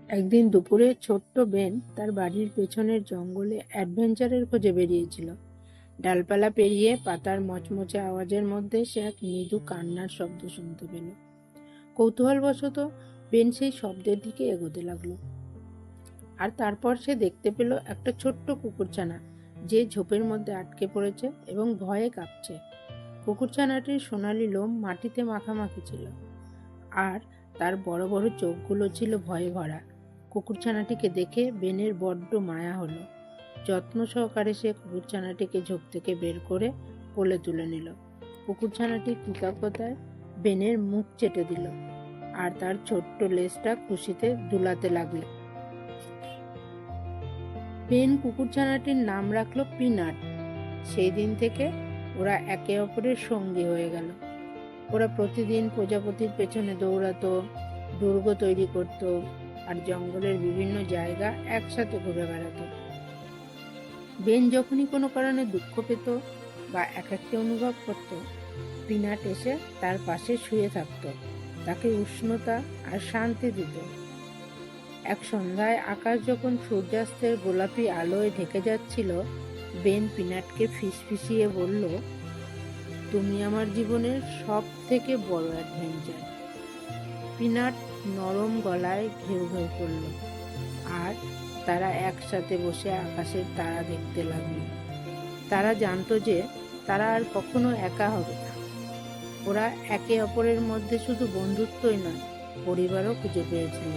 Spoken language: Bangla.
একদিন দুপুরে ছোট্ট বেন তার বাড়ির পেছনের জঙ্গলে অ্যাডভেঞ্চারের খোঁজে বেরিয়েছিল। ডালপালা পেরিয়ে পাতার মচমচে আওয়াজের মধ্যে সে এক মৃদু কান্নার শব্দ শুনতে পেল। কৌতূহলবশত বেন সেই শব্দের দিকে এগোতে লাগলো। আর তারপর সে দেখতে পেল একটা ছোট্ট কুকুরছানা, যে ঝোপের মধ্যে আটকে পড়েছে এবং ভয়ে কাঁপছে। কুকুরছানাটির সোনালি লোম মাটিতে মাখামাখি ছিল, আর তার বড় বড় চোখগুলো ছিল ভয়ে ভরা। কুকুরছানাটিকে দেখে বেনের বড্ড মায়া হলো। যত্ন সহকারে সে কুকুরছানাটিকে ঝোপ থেকে বের করে কোলে তুলে নিল। কুকুরছানাটি কৃতজ্ঞতায় বেনের মুখ চেটে দিল আর তার ছোট্ট লেজটা খুশিতে দুলাতে লাগলো। বেন কুকুরছানাটির নাম রাখলো পিনাট। সেই দিন থেকে ওরা একে অপরের সঙ্গী হয়ে গেল। ওরা প্রতিদিন প্রজাপতির পেছনে দৌড়াতো, দুর্গ তৈরি করত, আর জঙ্গলের বিভিন্ন জায়গা একসাথে ঘুরে বেড়াতো। বেন যখনই কোনো কারণে দুঃখ পেত বা একাকী অনুভব করত, পিনাট এসে তার পাশে শুয়ে থাকত, তাকে উষ্ণতা আর শান্তি দিত। এক সন্ধ্যায় আকাশ যখন সূর্যাস্তের গোলাপি আলোয় ঢেকে যাচ্ছিল, বেন পিনাটকে ফিসফিসিয়ে বলল, তুমি আমার জীবনের সব থেকে বড় অ্যাডভেঞ্চার। পিনাট নরম গলায় ঘেউ ঘেউ করল, আর তারা একসাথে বসে আকাশের তারা দেখতে লাগলো। তারা জানতো যে তারা আর কখনো একা হবে না। ওরা একে অপরের মধ্যে শুধু বন্ধুত্বই নয়, পরিবারও খুঁজে পেয়েছিল।